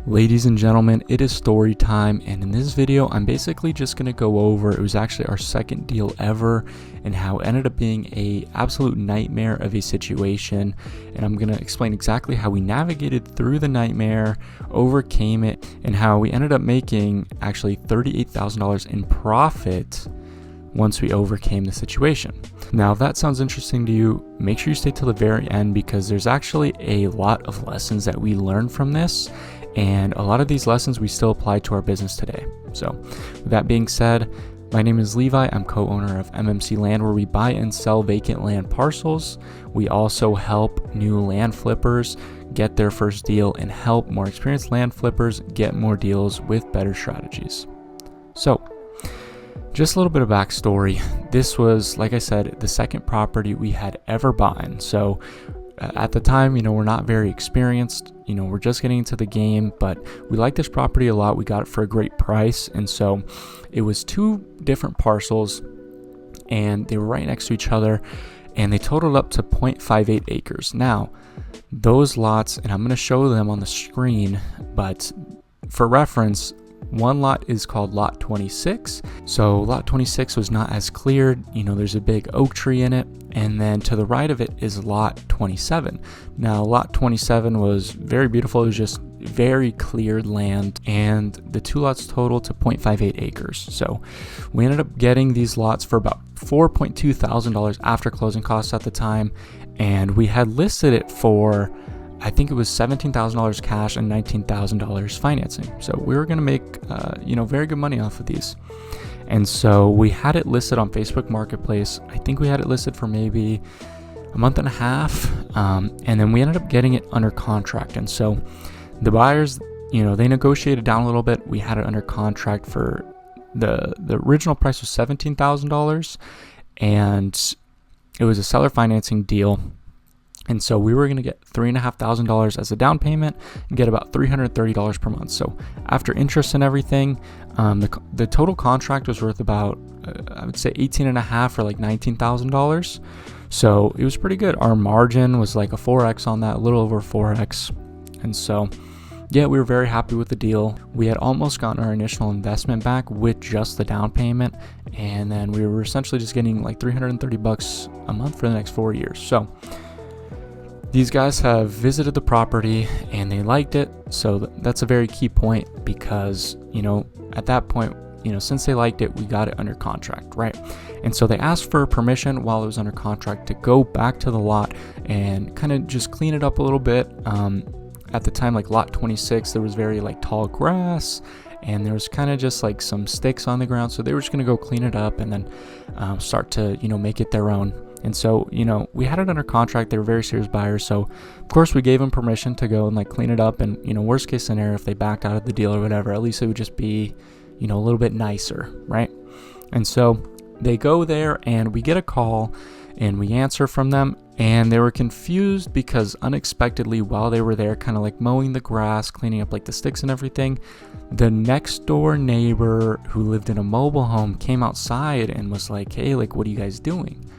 Ladies and gentlemen, it is story time, and in this video I'm basically just going to go over, it was actually our second deal ever and how it ended up being a absolute nightmare of a situation, and I'm going to explain exactly how we navigated through the nightmare, overcame it, and how we ended up making actually $38,000 in profit once we overcame the situation. Now, if that sounds interesting to you, make sure you stay till the very end because there's actually a lot of lessons that we learned from this, and a lot of these lessons we still apply to our business today. So with that being said, my name is Levi. I'm co-owner of MMC-Land, where we buy and sell vacant land parcels. We also help new land flippers get their first deal and help more experienced land flippers get more deals with better strategies. So just a little bit of backstory. This was, like I said, the second property we had ever bought. So at the time, we're not very experienced, we're just getting into the game, but we liked this property a lot. We got it for a great price. And so it was two different parcels and they were right next to each other and they totaled up to 0.58 acres. Now, those lots, and I'm going to show them on the screen, but for reference, one lot is called lot 26. So lot 26 was not as cleared. There's a big oak tree in it. And then to the right of it is lot 27. Now, lot 27 was very beautiful. It was just very cleared land, and the two lots total to 0.58 acres. So we ended up getting these lots for about $4.2 thousand after closing costs at the time. And we had listed it for, I think it was $17,000 cash and $19,000 financing. So we were going to make, very good money off of these. And so we had it listed on Facebook Marketplace. I think we had it listed for maybe a month and a half. And then we ended up getting it under contract. And so the buyers, they negotiated down a little bit. We had it under contract for the original price was $17,000, and it was a seller financing deal. And so we were going to get $3,500 as a down payment and get about $330 per month. So after interest and everything, the total contract was worth about, I would say $18,500 or like $19,000. So it was pretty good. Our margin was like a 4x on that, a little over 4x. And so, yeah, we were very happy with the deal. We had almost gotten our initial investment back with just the down payment. And then we were essentially just getting like $330 a month for the next 4 years. So these guys have visited the property and they liked it. So that's a very key point because, at that point, since they liked it, we got it under contract, right? And so they asked for permission while it was under contract to go back to the lot and kind of just clean it up a little bit. At the time, like lot 26, there was very like tall grass and there was kind of just like some sticks on the ground. So they were just going to go clean it up and then start to, make it their own. And so, we had it under contract. They were very serious buyers. So, of course, we gave them permission to go and like clean it up. And, worst case scenario, if they backed out of the deal or whatever, at least it would just be, a little bit nicer, right? And so they go there and we get a call and we answer from them. And they were confused because unexpectedly, while they were there kind of like mowing the grass, cleaning up like the sticks and everything, the next door neighbor who lived in a mobile home came outside and was like, hey, like, what are you guys doing?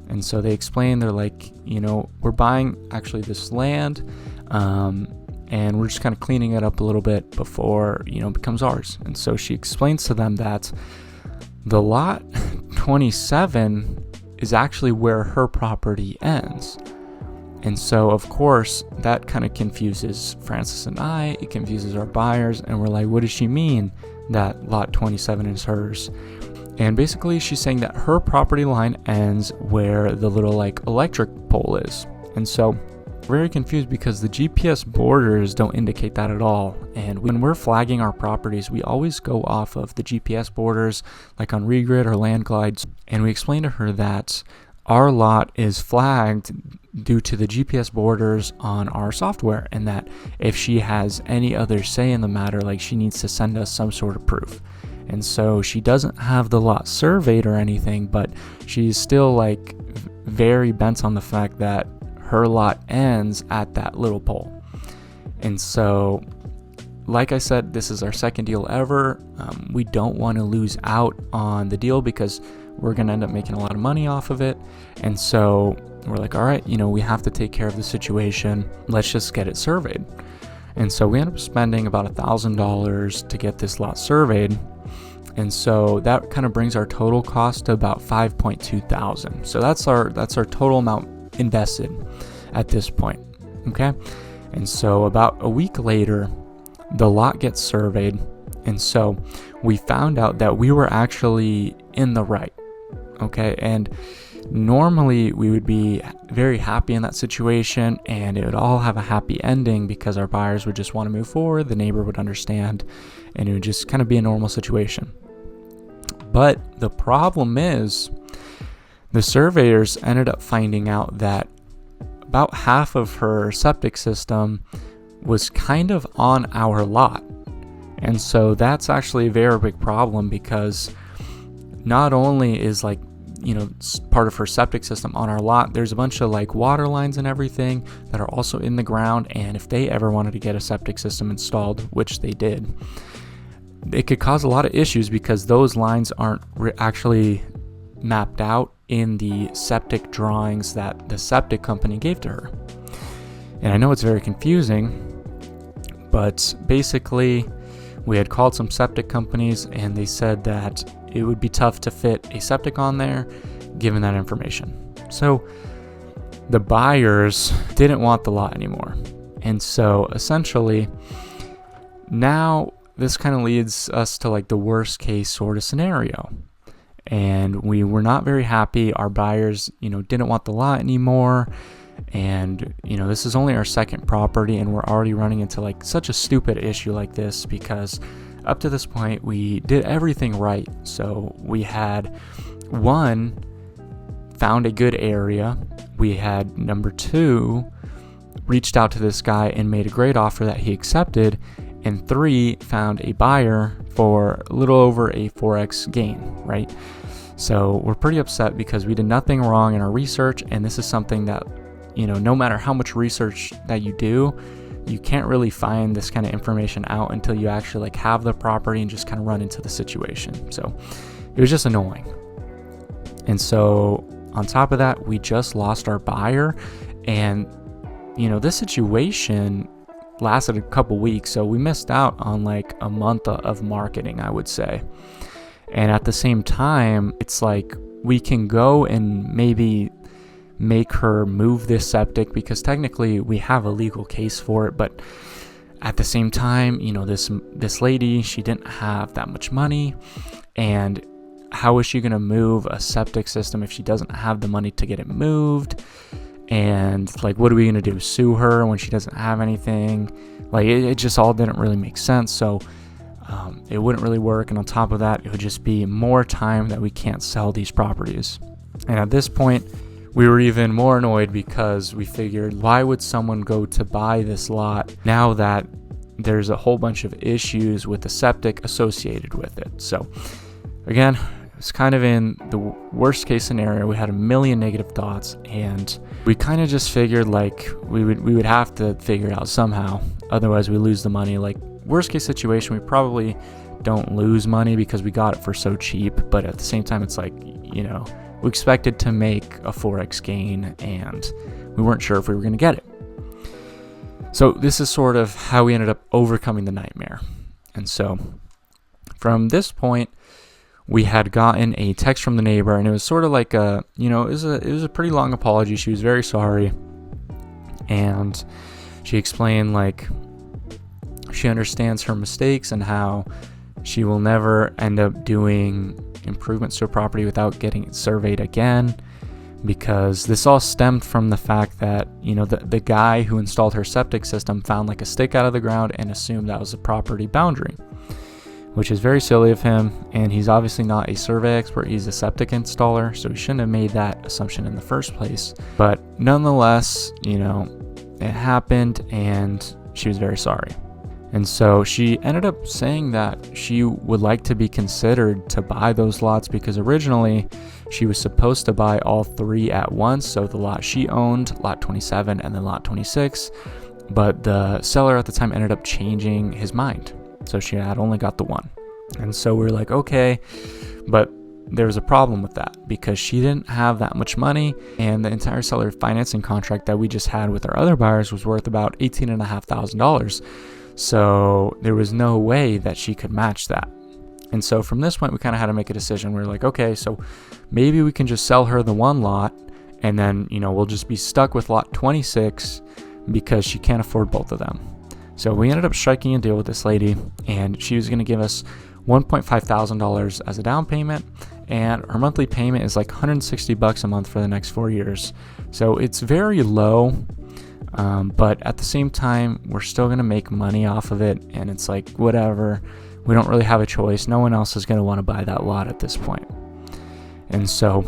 And so they explained, they're like, we're buying actually this land, and we're just kind of cleaning it up a little bit before, it becomes ours. And so she explains to them that the lot 27 is actually where her property ends. And so, of course, that kind of confuses Francis and I, it confuses our buyers, and we're like, what does she mean that lot 27 is hers? And basically she's saying that her property line ends where the little like electric pole is. And so very confused because the GPS borders don't indicate that at all. And when we're flagging our properties, we always go off of the GPS borders like on Regrid or Land Glides. And we explained to her that our lot is flagged due to the GPS borders on our software, and that if she has any other say in the matter, like she needs to send us some sort of proof. And so she doesn't have the lot surveyed or anything, but she's still like very bent on the fact that her lot ends at that little pole. And so, like I said, this is our second deal ever. We don't want to lose out on the deal because we're going to end up making a lot of money off of it. And so we're like, all right, we have to take care of the situation. Let's just get it surveyed. And so we ended up spending about $1,000 to get this lot surveyed. And so that kind of brings our total cost to about $5,200. So that's our total amount invested at this point. Okay. And so about a week later, the lot gets surveyed. And so we found out that we were actually in the right. Okay. And normally we would be very happy in that situation and it would all have a happy ending because our buyers would just want to move forward, the neighbor would understand, and it would just kind of be a normal situation. But the problem is the surveyors ended up finding out that about half of her septic system was kind of on our lot. And so that's actually a very big problem because not only is part of her septic system on our lot, there's a bunch of water lines and everything that are also in the ground. And if they ever wanted to get a septic system installed, which they did, it could cause a lot of issues because those lines aren't actually mapped out in the septic drawings that the septic company gave to her. And I know it's very confusing, but basically we had called some septic companies and they said that it would be tough to fit a septic on there given that information. So the buyers didn't want the lot anymore. And so essentially now this kind of leads us to the worst case sort of scenario. And we were not very happy. Our buyers, didn't want the lot anymore. And, this is only our second property and we're already running into such a stupid issue like this because up to this point we did everything right. So we had found a good area. We had number 2, reached out to this guy and made a great offer that he accepted. And 3, found a buyer for a little over a 4x gain, right? So we're pretty upset because we did nothing wrong in our research. And this is something that, no matter how much research that you do, you can't really find this kind of information out until you actually have the property and just kind of run into the situation. So it was just annoying. And so on top of that, we just lost our buyer. And, this situation lasted a couple weeks, so we missed out on a month of marketing, I would say. And at the same time, it's we can go and maybe make her move this septic because technically we have a legal case for it, but at the same time, this lady, she didn't have that much money, and how is she going to move a septic system if she doesn't have the money to get it moved? And what are we going to do? Sue her when she doesn't have anything? It just all didn't really make sense. So it wouldn't really work. And on top of that, it would just be more time that we can't sell these properties. And at this point, we were even more annoyed because we figured, why would someone go to buy this lot now that there's a whole bunch of issues with the septic associated with it? So again, it's kind of in the worst case scenario. We had a million negative thoughts, and we kind of just figured we would have to figure it out somehow. Otherwise, we lose the money. Worst case situation, we probably don't lose money because we got it for so cheap. But at the same time, it's we expected to make a 4x gain, and we weren't sure if we were going to get it. So this is sort of how we ended up overcoming the nightmare. And so from this point, we had gotten a text from the neighbor, and it was sort of it was a pretty long apology. She was very sorry, and she explained she understands her mistakes and how she will never end up doing improvements to a property without getting it surveyed again, because this all stemmed from the fact that the guy who installed her septic system found a stick out of the ground and assumed that was a property boundary, which is very silly of him, and he's obviously not a survey expert. He's a septic installer, so he shouldn't have made that assumption in the first place. But nonetheless, it happened, and she was very sorry. And so she ended up saying that she would like to be considered to buy those lots because originally she was supposed to buy all 3 at once, so the lot she owned, lot 27 and then lot 26, but the seller at the time ended up changing his mind. So she had only got the one. And so we were like, okay, but there was a problem with that because she didn't have that much money, and the entire seller financing contract that we just had with our other buyers was worth about $18,500. So there was no way that she could match that. And so from this point, we kind of had to make a decision. We were like, okay, so maybe we can just sell her the one lot, and then, we'll just be stuck with lot 26 because she can't afford both of them. So we ended up striking a deal with this lady, and she was going to give us $1.5 thousand as a down payment, and her monthly payment is like $160 a month for the next 4 years. So it's very low, but at the same time, we're still going to make money off of it, and it's like, whatever. We don't really have a choice. No one else is going to want to buy that lot at this point. And so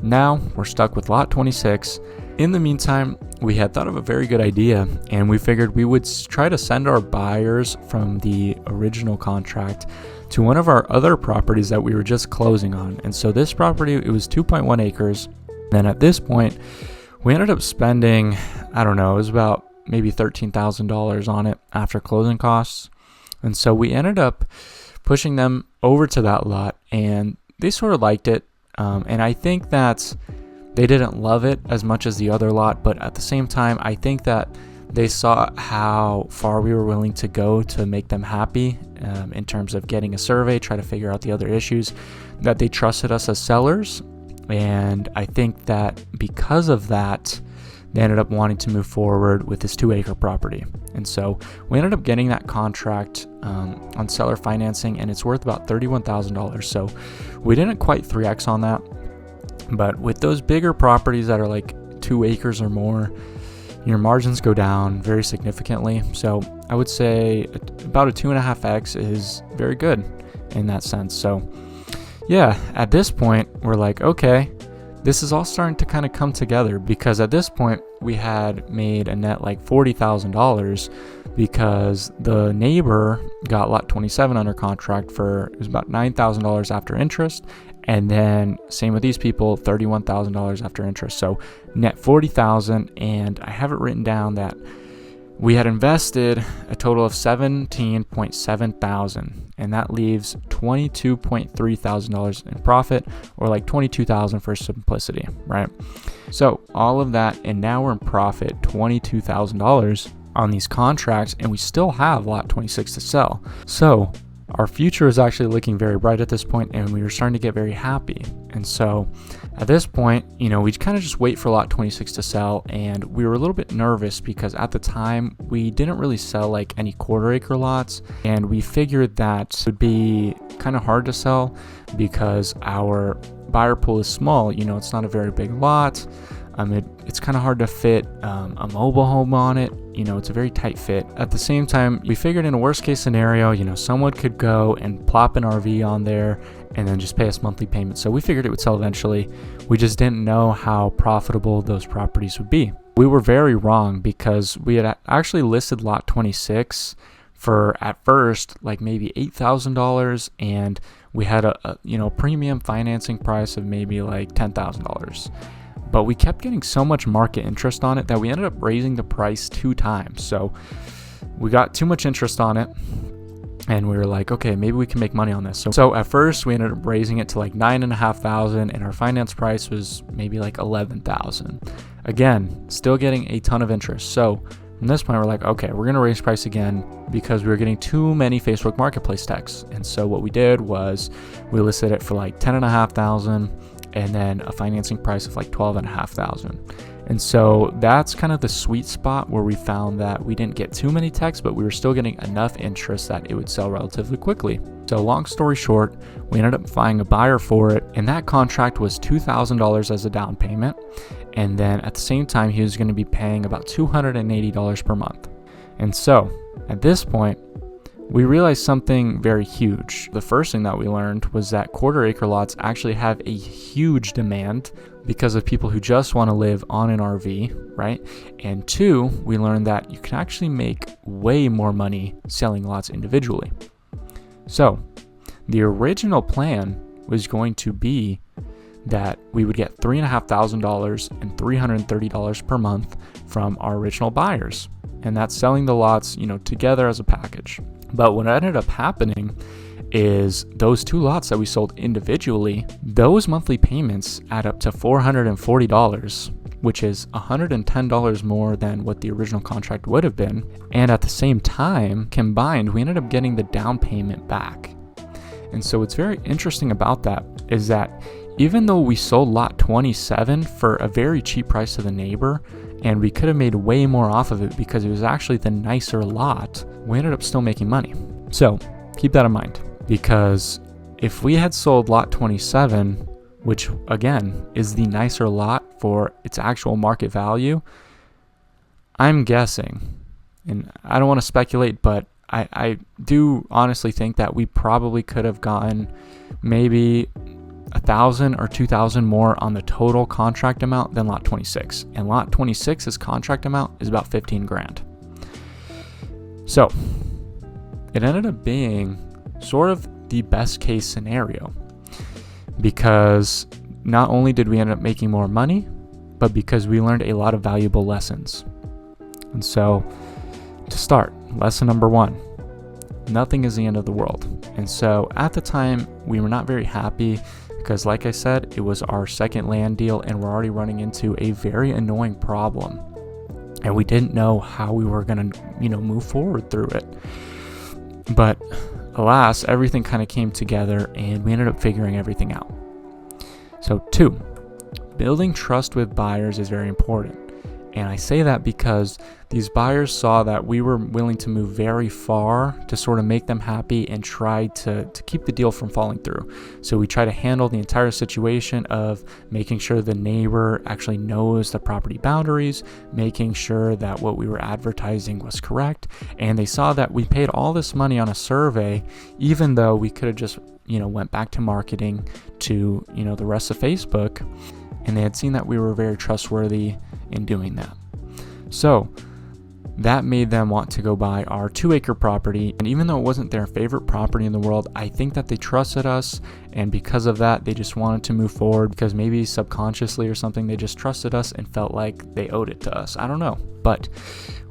now we're stuck with lot 26. In the meantime, we had thought of a very good idea, and we figured we would try to send our buyers from the original contract to one of our other properties that we were just closing on. And so this property, it was 2.1 acres. Then at this point, we ended up spending, I don't know, it was about maybe $13,000 on it after closing costs. And so we ended up pushing them over to that lot, and they sort of liked it. And I think that they didn't love it as much as the other lot, but at the same time, I think that they saw how far we were willing to go to make them happy in terms of getting a survey, try to figure out the other issues, that they trusted us as sellers. And I think that because of that, they ended up wanting to move forward with this 2-acre property. And so we ended up getting that contract on seller financing, and it's worth about $31,000. So we didn't quite 3x on that. But with those bigger properties that are like 2 acres or more, your margins go down very significantly. So I would say about a 2.5x is very good in that sense. So yeah, at this point, we're like, okay, this is all starting to kind of come together, because at this point we had made a net like $40,000 because the neighbor got lot 27 under contract for, it was about $9,000 after interest. And then same with these people, $31,000 after interest. So net $40,000. And I have it written down that we had invested a total of $17.7 thousand, and that leaves $22.3 thousand in profit, or like $22,000 for simplicity, right? So all of that, and now we're in profit, $22,000 on these contracts, and we still have lot 26 to sell. So our future is actually looking very bright at this point, and we were starting to get very happy. And so at this point, we kind of just wait for lot 26 to sell, and we were a little bit nervous because at the time we didn't really sell like any 1/4 acre lots, and we figured that it would be kind of hard to sell because our buyer pool is small. It's not a very big lot. It's kind of hard to fit a mobile home on it. It's a very tight fit. At the same time, we figured in a worst case scenario, someone could go and plop an RV on there and then just pay us monthly payments. So we figured it would sell eventually. We just didn't know how profitable those properties would be. We were very wrong because we had actually listed lot 26 for, at first, like maybe $8,000, and we had a premium financing price of maybe like $10,000. But we kept getting so much market interest on it that we ended up raising the price 2 times. So we got too much interest on it, and we were like, okay, maybe we can make money on this. So at first we ended up raising it to like $9,500, and our finance price was maybe like $11,000. Again, still getting a ton of interest. So from this point, we're like, okay, we're going to raise price again because we were getting too many Facebook Marketplace texts. And so what we did was we listed it for like $10,500, and then a financing price of like $12,500. And so that's kind of the sweet spot where we found that we didn't get too many texts, but we were still getting enough interest that it would sell relatively quickly. So long story short, we ended up finding a buyer for it, and that contract was $2,000 as a down payment. And then at the same time, he was going to be paying about $280 per month. And so at this point, we realized something very huge. The first thing that we learned was that 1/4 acre lots actually have a huge demand because of people who just want to live on an RV, right? And 2, we learned that you can actually make way more money selling lots individually. So the original plan was going to be that we would get $3,500 and $330 per month from our original buyers. And that's selling the lots, together as a package. But what ended up happening is those 2 lots that we sold individually, those monthly payments add up to $440. which is $110 more than what the original contract would have been. And at the same time, combined, we ended up getting the down payment back. And so what's very interesting about that is that even though we sold lot 27 for a very cheap price to the neighbor, and we could have made way more off of it because it was actually the nicer lot, we ended up still making money. So keep that in mind, because if we had sold lot 27, which again is the nicer lot for its actual market value, I'm guessing, and I don't want to speculate, but I do honestly think that we probably could have gotten maybe $1,000 or $2,000 more on the total contract amount than lot 26. And lot 26's contract amount is about 15 grand. So it ended up being sort of the best case scenario, because not only did we end up making more money, but because we learned a lot of valuable lessons. And so to start, lesson number 1, nothing is the end of the world. And so at the time, we were not very happy because, like I said, it was our second land deal and we're already running into a very annoying problem. And we didn't know how we were going to, move forward through it. But alas, everything kind of came together and we ended up figuring everything out. So 2, building trust with buyers is very important. And I say that because these buyers saw that we were willing to move very far to sort of make them happy and try to keep the deal from falling through. So we try to handle the entire situation of making sure the neighbor actually knows the property boundaries, making sure that what we were advertising was correct. And they saw that we paid all this money on a survey, even though we could have just, went back to marketing to, the rest of Facebook. And they had seen that we were very trustworthy in doing that. So that made them want to go buy our 2-acre property. And even though it wasn't their favorite property in the world, I think that they trusted us. And because of that, they just wanted to move forward, because maybe subconsciously or something, they just trusted us and felt like they owed it to us. I don't know, but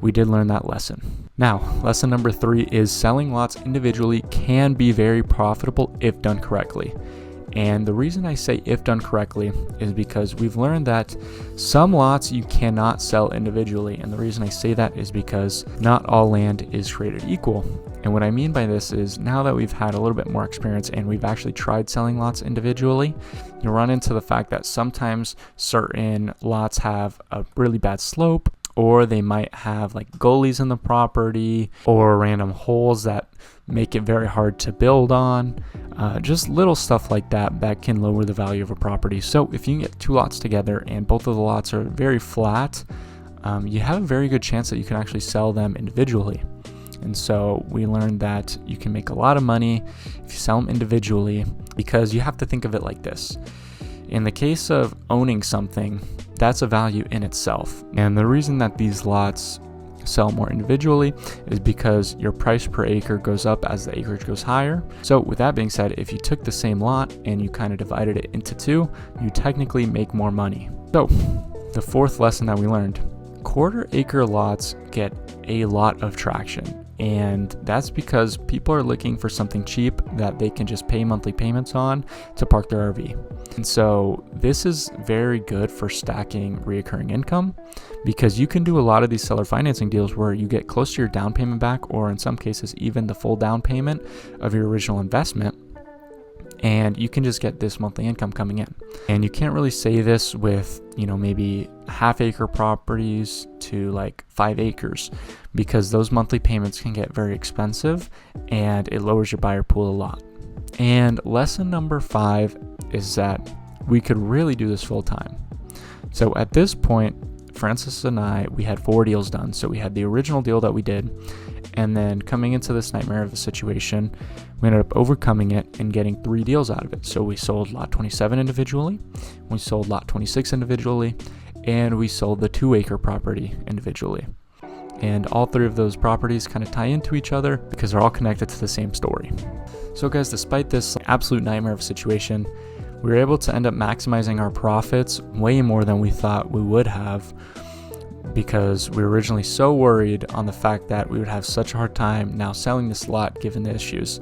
we did learn that lesson. Now, lesson number 3 is selling lots individually can be very profitable if done correctly. And the reason I say if done correctly is because we've learned that some lots you cannot sell individually. And the reason I say that is because not all land is created equal. And what I mean by this is, now that we've had a little bit more experience and we've actually tried selling lots individually, you run into the fact that sometimes certain lots have a really bad slope, or they might have like gullies in the property or random holes that make it very hard to build on. Just little stuff like that can lower the value of a property. So if you can get 2 lots together and both of the lots are very flat, you have a very good chance that you can actually sell them individually. And so we learned that you can make a lot of money if you sell them individually, because you have to think of it like this. In the case of owning something, that's a value in itself. And the reason that these lots sell more individually is because your price per acre goes up as the acreage goes higher. So with that being said, if you took the same lot and you kind of divided it into 2, you technically make more money. So the 4th lesson that we learned, 1/4 acre lots get a lot of traction. And that's because people are looking for something cheap that they can just pay monthly payments on to park their RV. And so this is very good for stacking reoccurring income, because you can do a lot of these seller financing deals where you get close to your down payment back, or in some cases even the full down payment of your original investment. And you can just get this monthly income coming in. And you can't really say this with, maybe 1/2 acre properties to like 5 acres, because those monthly payments can get very expensive and it lowers your buyer pool a lot. And lesson number 5 is that we could really do this full time. So at this point, Francis and I, we had 4 deals done. So we had the original deal that we did, and then coming into this nightmare of a situation, we ended up overcoming it and getting 3 deals out of it. So we sold lot 27 individually, we sold lot 26 individually, and we sold the 2-acre property individually. And all 3 of those properties kind of tie into each other because they're all connected to the same story. So guys, despite this absolute nightmare of a situation, we were able to end up maximizing our profits way more than we thought we would have, because we were originally so worried on the fact that we would have such a hard time now selling this lot given the issues.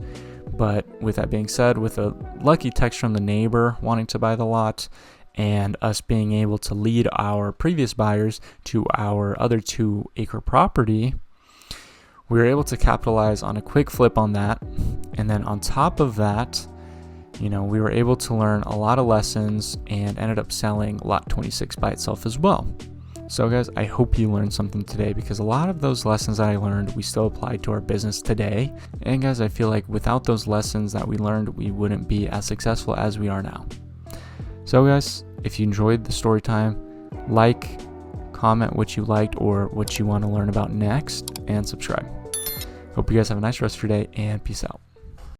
But with that being said, with a lucky text from the neighbor wanting to buy the lot and us being able to lead our previous buyers to our other 2-acre property, we were able to capitalize on a quick flip on that. And then on top of that, we were able to learn a lot of lessons and ended up selling lot 26 by itself as well. So guys, I hope you learned something today, because a lot of those lessons that I learned, we still apply to our business today. And guys, I feel like without those lessons that we learned, we wouldn't be as successful as we are now. So guys, if you enjoyed the story time, like, comment what you liked or what you want to learn about next, and subscribe. Hope you guys have a nice rest of your day, and peace out.